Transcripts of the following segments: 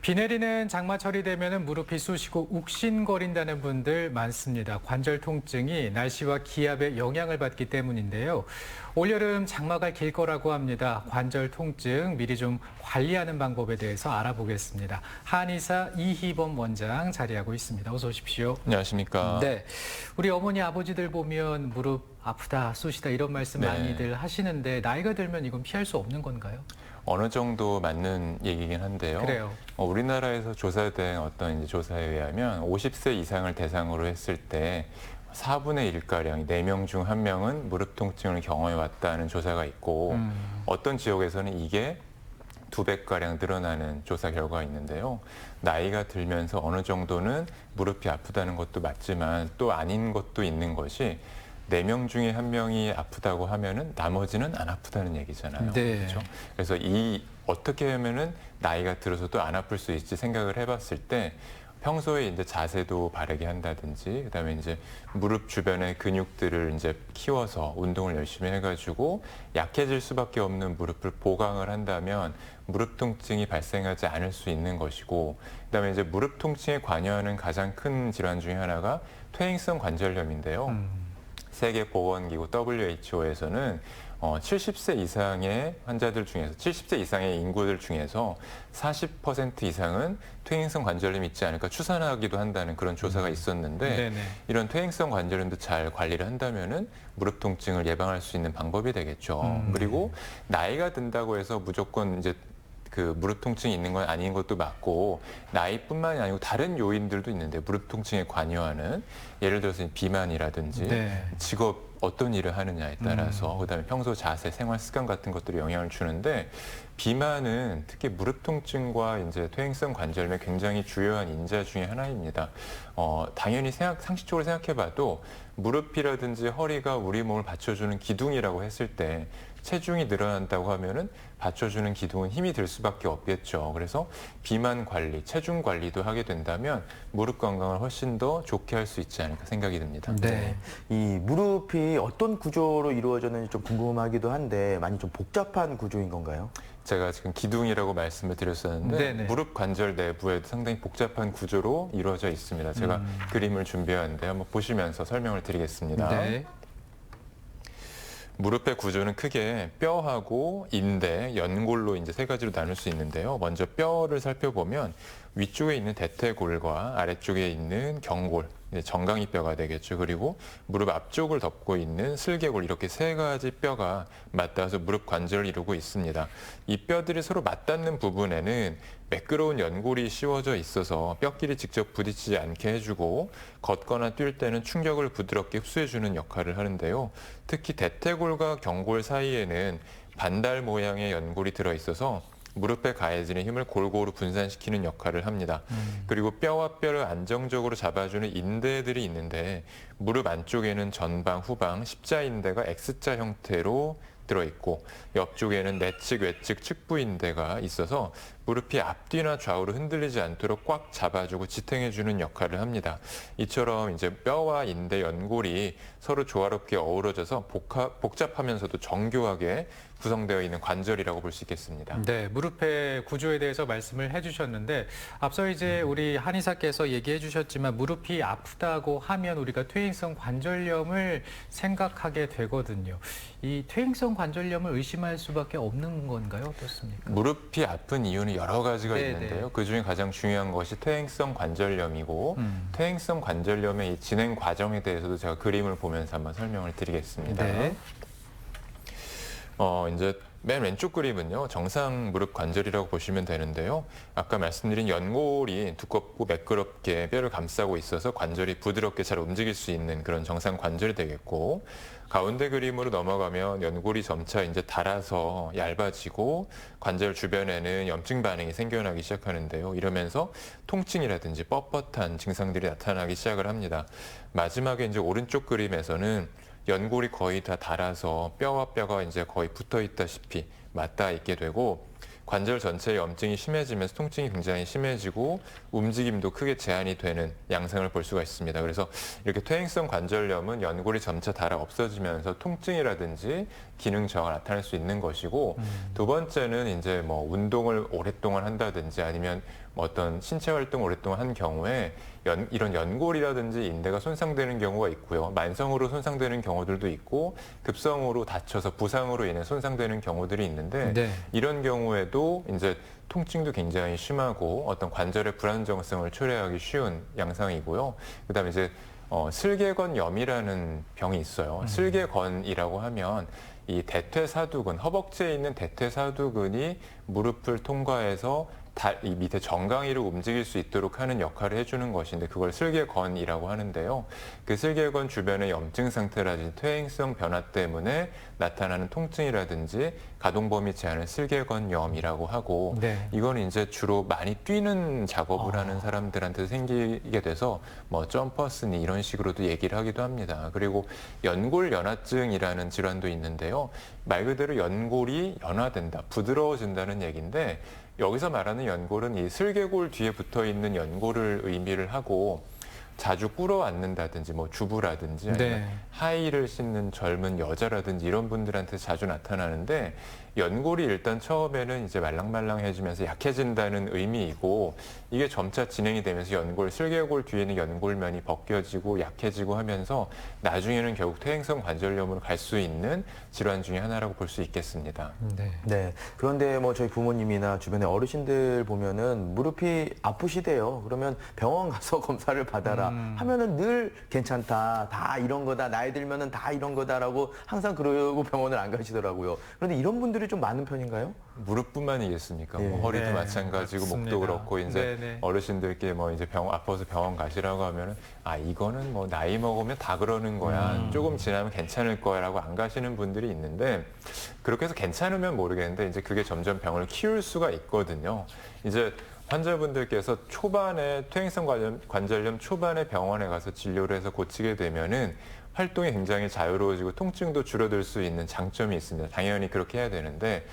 비 내리는 장마철이 되면 무릎이 쑤시고 욱신거린다는 분들 많습니다. 관절 통증이 날씨와 기압에 영향을 받기 때문인데요. 올여름 장마가 길 거라고 합니다. 관절 통증 미리 좀 관리하는 방법에 대해서 알아보겠습니다. 한의사 이희범 원장 자리하고 있습니다. 어서 오십시오. 안녕하십니까. 네, 우리 어머니 아버지들 보면 무릎 아프다, 쑤시다 이런 말씀 네. 많이들 하시는데 나이가 들면 이건 피할 수 없는 건가요? 어느 정도 맞는 얘기긴 한데요. 그래요. 우리나라에서 조사된 어떤 이제 조사에 의하면 50세 이상을 대상으로 했을 때 4분의 1가량이 4명 중 1명은 무릎 통증을 경험해 왔다는 조사가 있고 어떤 지역에서는 이게 2배가량 늘어나는 조사 결과가 있는데요. 나이가 들면서 어느 정도는 무릎이 아프다는 것도 맞지만 또 아닌 것도 있는 것이 4명 중에 1명이 아프다고 하면은 나머지는 안 아프다는 얘기잖아요. 네. 그렇죠? 그래서 어떻게 하면은 나이가 들어서도 안 아플 수 있지 생각을 해봤을 때 평소에 이제 자세도 바르게 한다든지 그다음에 이제 무릎 주변의 근육들을 이제 키워서 운동을 열심히 해가지고 약해질 수밖에 없는 무릎을 보강을 한다면 무릎 통증이 발생하지 않을 수 있는 것이고 그다음에 이제 무릎 통증에 관여하는 가장 큰 질환 중에 하나가 퇴행성 관절염인데요. 세계보건기구 WHO에서는 70세 이상의 환자들 중에서 70세 이상의 인구들 중에서 40% 이상은 퇴행성 관절염이 있지 않을까 추산하기도 한다는 그런 조사가 있었는데 네네. 이런 퇴행성 관절염도 잘 관리를 한다면은 무릎 통증을 예방할 수 있는 방법이 되겠죠. 그리고 나이가 든다고 해서 무조건 이제 그 무릎 통증이 있는 건 아닌 것도 맞고 나이뿐만이 아니고 다른 요인들도 있는데 무릎 통증에 관여하는 예를 들어서 비만이라든지 네. 직업 어떤 일을 하느냐에 따라서 그다음에 평소 자세, 생활 습관 같은 것들이 영향을 주는데 비만은 특히 무릎 통증과 이제 퇴행성 관절염의 굉장히 주요한 인자 중에 하나입니다. 당연히 상식적으로 생각해봐도 무릎이라든지 허리가 우리 몸을 받쳐주는 기둥이라고 했을 때 체중이 늘어난다고 하면은 받쳐주는 기둥은 힘이 들 수밖에 없겠죠. 그래서 비만 관리, 체중 관리도 하게 된다면 무릎 건강을 훨씬 더 좋게 할 수 있지 않을까 생각이 듭니다. 네. 이 무릎이 어떤 구조로 이루어졌는지 좀 궁금하기도 한데 많이 좀 복잡한 구조인 건가요? 제가 지금 기둥이라고 말씀을 드렸었는데 네네. 무릎 관절 내부에도 상당히 복잡한 구조로 이루어져 있습니다. 제가 그림을 준비했는데 한번 보시면서 설명을 드리겠습니다. 네. 무릎의 구조는 크게 뼈하고 인대, 연골로 이제 세 가지로 나눌 수 있는데요. 먼저 뼈를 살펴보면 위쪽에 있는 대퇴골과 아래쪽에 있는 경골, 정강이 뼈가 되겠죠. 그리고 무릎 앞쪽을 덮고 있는 슬개골 이렇게 세 가지 뼈가 맞닿아서 무릎 관절을 이루고 있습니다. 이 뼈들이 서로 맞닿는 부분에는 매끄러운 연골이 씌워져 있어서 뼈끼리 직접 부딪히지 않게 해주고 걷거나 뛸 때는 충격을 부드럽게 흡수해주는 역할을 하는데요. 특히 대퇴골과 경골 사이에는 반달 모양의 연골이 들어있어서 무릎에 가해지는 힘을 골고루 분산시키는 역할을 합니다. 그리고 뼈와 뼈를 안정적으로 잡아주는 인대들이 있는데 무릎 안쪽에는 전방, 후방, 십자인대가 X자 형태로 들어있고 옆쪽에는 내측, 외측, 측부인대가 있어서 무릎이 앞뒤나 좌우로 흔들리지 않도록 꽉 잡아주고 지탱해주는 역할을 합니다. 이처럼 이제 뼈와 인대, 연골이 서로 조화롭게 어우러져서 복잡하면서도 정교하게 구성되어 있는 관절이라고 볼 수 있겠습니다. 네, 무릎의 구조에 대해서 말씀을 해주셨는데 앞서 이제 우리 한의사께서 얘기해 주셨지만 무릎이 아프다고 하면 우리가 퇴행성 관절염을 생각하게 되거든요. 이 퇴행성 관절염을 의심할 수밖에 없는 건가요? 어떻습니까? 무릎이 아픈 이유는 여러 가지가 네네. 있는데요. 그중에 가장 중요한 것이 퇴행성 관절염이고 퇴행성 관절염의 이 진행 과정에 대해서도 제가 그림을 보면서 한번 설명을 드리겠습니다. 네. 이제 맨 왼쪽 그림은요, 정상 무릎 관절이라고 보시면 되는데요. 아까 말씀드린 연골이 두껍고 매끄럽게 뼈를 감싸고 있어서 관절이 부드럽게 잘 움직일 수 있는 그런 정상 관절이 되겠고, 가운데 그림으로 넘어가면 연골이 점차 이제 닳아서 얇아지고 관절 주변에는 염증 반응이 생겨나기 시작하는데요. 이러면서 통증이라든지 뻣뻣한 증상들이 나타나기 시작을 합니다. 마지막에 이제 오른쪽 그림에서는 연골이 거의 다 닳아서 뼈와 뼈가 이제 거의 붙어 있다시피 맞닿아 있게 되고 관절 전체의 염증이 심해지면서 통증이 굉장히 심해지고 움직임도 크게 제한이 되는 양상을 볼 수가 있습니다. 그래서 이렇게 퇴행성 관절염은 연골이 점차 닳아 없어지면서 통증이라든지 기능 저하가 나타날 수 있는 것이고, 두 번째는 이제 뭐 운동을 오랫동안 한다든지 아니면 뭐 어떤 신체 활동을 오랫동안 한 경우에 이런 연골이라든지 인대가 손상되는 경우가 있고요. 만성으로 손상되는 경우들도 있고 급성으로 다쳐서 부상으로 인해 손상되는 경우들이 있는데, 네. 이런 경우에도 이제 통증도 굉장히 심하고 어떤 관절의 불안정성을 초래하기 쉬운 양상이고요. 그다음에 이제 슬개건염이라는 병이 있어요. 슬개건이라고 하면 이 대퇴사두근, 허벅지에 있는 대퇴사두근이 무릎을 통과해서 이 밑에 정강이를 움직일 수 있도록 하는 역할을 해주는 것인데, 그걸 슬개건이라고 하는데요. 그 슬개건 주변의 염증 상태라든지 퇴행성 변화 때문에 나타나는 통증이라든지 가동 범위 제한을 슬개건염이라고 하고, 네. 이건 이제 주로 많이 뛰는 작업을 하는 사람들한테 생기게 돼서 뭐 점퍼스니 이런 식으로도 얘기를 하기도 합니다. 그리고 연골 연화증이라는 질환도 있는데요. 말 그대로 연골이 연화된다, 부드러워진다는 얘기인데, 여기서 말하는 연골은 이 슬개골 뒤에 붙어 있는 연골을 의미를 하고, 자주 꿇어앉는다든지 뭐 주부라든지 아니면 네. 하이힐을 신는 젊은 여자라든지 이런 분들한테 자주 나타나는데, 연골이 일단 처음에는 이제 말랑말랑해지면서 약해진다는 의미이고, 이게 점차 진행이 되면서 연골, 슬개골 뒤에 있는 연골면이 벗겨지고 약해지고 하면서 나중에는 결국 퇴행성 관절염으로 갈 수 있는 질환 중에 하나라고 볼 수 있겠습니다. 네. 네. 그런데 뭐 저희 부모님이나 주변의 어르신들 보면은 무릎이 아프시대요. 그러면 병원 가서 검사를 받아라 하면은 늘 괜찮다, 다 이런 거다, 나이 들면은 다 이런 거다라고 항상 그러고 병원을 안 가시더라고요. 그런데 이런 분들이 좀 많은 편인가요? 무릎뿐만이겠습니까? 네. 뭐 허리도 네, 마찬가지고 맞습니다. 목도 그렇고, 이제 네네. 어르신들께 뭐 이제 아파서 병원 가시라고 하면은 이거는 뭐 나이 먹으면 다 그러는 거야. 조금 지나면 괜찮을 거야라고 안 가시는 분들이 있는데, 그렇게 해서 괜찮으면 모르겠는데 이제 그게 점점 병을 키울 수가 있거든요. 이제 환자분들께서 초반에 퇴행성 관절염 초반에 병원에 가서 진료를 해서 고치게 되면은 활동이 굉장히 자유로워지고 통증도 줄어들 수 있는 장점이 있습니다. 당연히 그렇게 해야 되는데,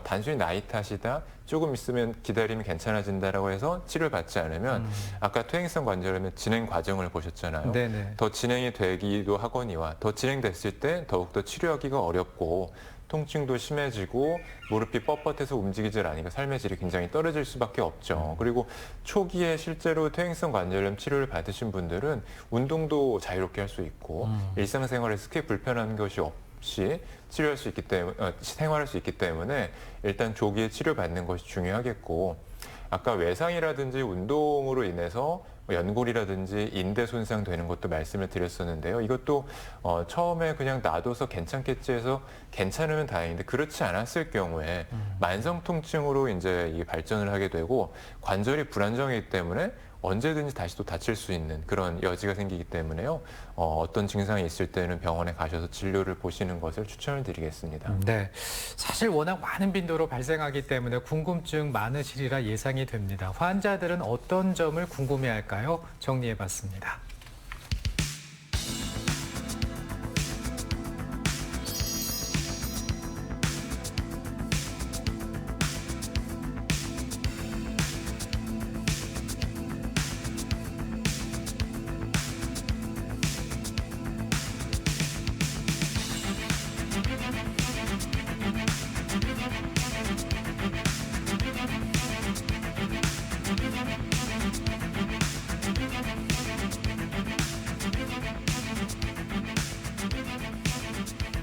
단순히 나이 탓이다, 조금 있으면 기다리면 괜찮아진다라고 해서 치료를 받지 않으면 아까 퇴행성 관절염의 진행 과정을 보셨잖아요. 네네. 더 진행이 되기도 하거니와 더 진행됐을 때 더욱더 치료하기가 어렵고 통증도 심해지고 무릎이 뻣뻣해서 움직이질 않으니까 삶의 질이 굉장히 떨어질 수밖에 없죠. 그리고 초기에 실제로 퇴행성 관절염 치료를 받으신 분들은 운동도 자유롭게 할 수 있고 일상생활에서 크게 불편한 것이 없이 치료할 수 있기 때문에 생활할 수 있기 때문에 일단 조기에 치료받는 것이 중요하겠고, 아까 외상이라든지 운동으로 인해서 연골이라든지 인대 손상되는 것도 말씀을 드렸었는데요. 이것도 처음에 그냥 놔둬서 괜찮겠지 해서 괜찮으면 다행인데, 그렇지 않았을 경우에 만성 통증으로 이제 이게 발전을 하게 되고 관절이 불안정이기 때문에 언제든지 다시 또 다칠 수 있는 그런 여지가 생기기 때문에요. 어떤 증상이 있을 때는 병원에 가셔서 진료를 보시는 것을 추천을 드리겠습니다. 네. 사실 워낙 많은 빈도로 발생하기 때문에 궁금증 많으시리라 예상이 됩니다. 환자들은 어떤 점을 궁금해할까요? 정리해봤습니다.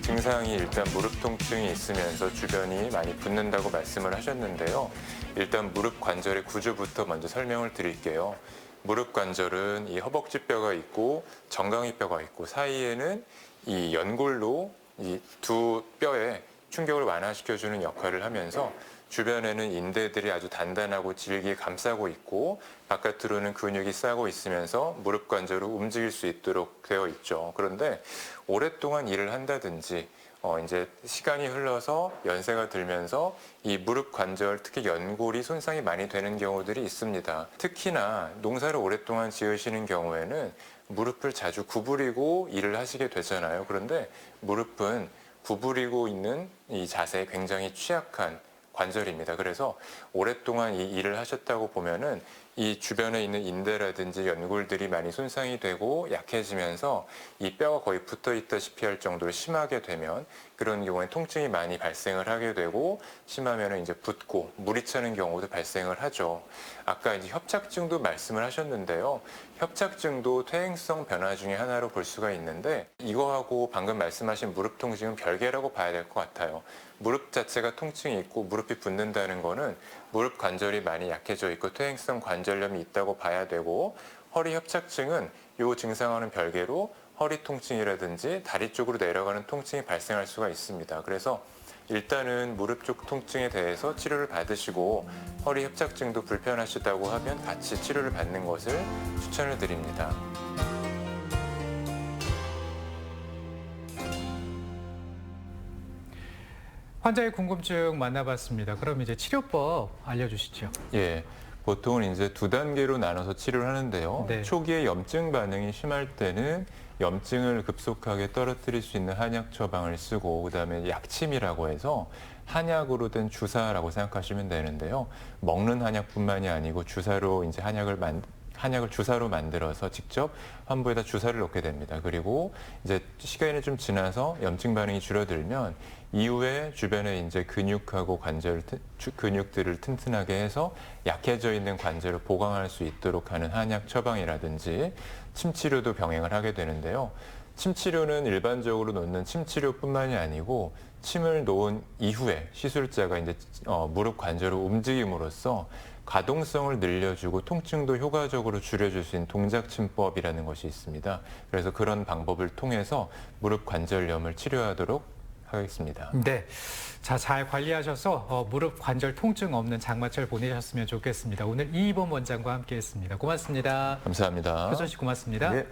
증상이 일단 무릎 통증이 있으면서 주변이 많이 붓는다고 말씀을 하셨는데요. 일단 무릎 관절의 구조부터 먼저 설명을 드릴게요. 무릎 관절은 이 허벅지뼈가 있고 정강이뼈가 있고, 사이에는 이 연골로 이 두 뼈에 충격을 완화시켜주는 역할을 하면서 주변에는 인대들이 아주 단단하고 질기게 감싸고 있고 바깥으로는 근육이 싸고 있으면서 무릎 관절을 움직일 수 있도록 되어 있죠. 그런데 오랫동안 일을 한다든지 이제 시간이 흘러서 연세가 들면서 이 무릎 관절, 특히 연골이 손상이 많이 되는 경우들이 있습니다. 특히나 농사를 오랫동안 지으시는 경우에는 무릎을 자주 구부리고 일을 하시게 되잖아요. 그런데 무릎은 구부리고 있는 이 자세에 굉장히 취약한 관절입니다. 그래서 오랫동안 이 일을 하셨다고 보면은 이 주변에 있는 인대라든지 연골들이 많이 손상이 되고 약해지면서 이 뼈가 거의 붙어 있다시피 할 정도로 심하게 되면 그런 경우에 통증이 많이 발생을 하게 되고 심하면은 이제 붓고 물이 차는 경우도 발생을 하죠. 아까 이제 협착증도 말씀을 하셨는데요. 협착증도 퇴행성 변화 중에 하나로 볼 수가 있는데 이거하고 방금 말씀하신 무릎 통증은 별개라고 봐야 될 것 같아요. 무릎 자체가 통증이 있고 무릎이 붓는다는 거는 무릎 관절이 많이 약해져 있고 퇴행성 관절염이 있다고 봐야 되고 허리 협착증은 이 증상과는 별개로 허리 통증이라든지 다리 쪽으로 내려가는 통증이 발생할 수가 있습니다. 그래서 일단은 무릎 쪽 통증에 대해서 치료를 받으시고 허리 협착증도 불편하시다고 하면 같이 치료를 받는 것을 추천을 드립니다. 환자의 궁금증 만나봤습니다. 그럼 이제 치료법 알려주시죠. 예. 보통은 이제 2단계로 나눠서 치료를 하는데요. 네. 초기에 염증 반응이 심할 때는 염증을 급속하게 떨어뜨릴 수 있는 한약 처방을 쓰고 그다음에 약침이라고 해서 한약으로 된 주사라고 생각하시면 되는데요. 먹는 한약뿐만이 아니고 주사로 이제 한약을 주사로 만들어서 직접 환부에다 주사를 놓게 됩니다. 그리고 이제 시간이 좀 지나서 염증 반응이 줄어들면 이후에 주변에 이제 근육하고 근육들을 튼튼하게 해서 약해져 있는 관절을 보강할 수 있도록 하는 한약 처방이라든지 침 치료도 병행을 하게 되는데요. 침 치료는 일반적으로 놓는 침 치료뿐만이 아니고 침을 놓은 이후에 시술자가 이제 무릎 관절을 움직임으로써 가동성을 늘려주고 통증도 효과적으로 줄여줄 수 있는 동작침법이라는 것이 있습니다. 그래서 그런 방법을 통해서 무릎 관절염을 치료하도록 하겠습니다. 네. 자, 잘 관리하셔서 무릎 관절 통증 없는 장마철 보내셨으면 좋겠습니다. 오늘 이희범 원장과 함께 했습니다. 고맙습니다. 감사합니다. 효선 씨 고맙습니다. 네.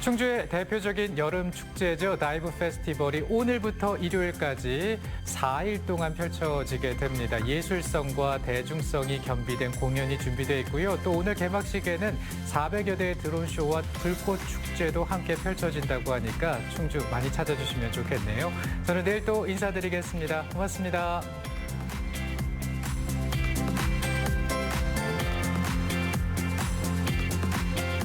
충주의 대표적인 여름 축제죠. 다이브 페스티벌이 오늘부터 일요일까지 4일 동안 펼쳐지게 됩니다. 예술성과 대중성이 겸비된 공연이 준비되어 있고요. 또 오늘 개막식에는 400여 대의 드론쇼와 불꽃 축제도 함께 펼쳐진다고 하니까 충주 많이 찾아주시면 좋겠네요. 저는 내일 또 인사드리겠습니다. 고맙습니다.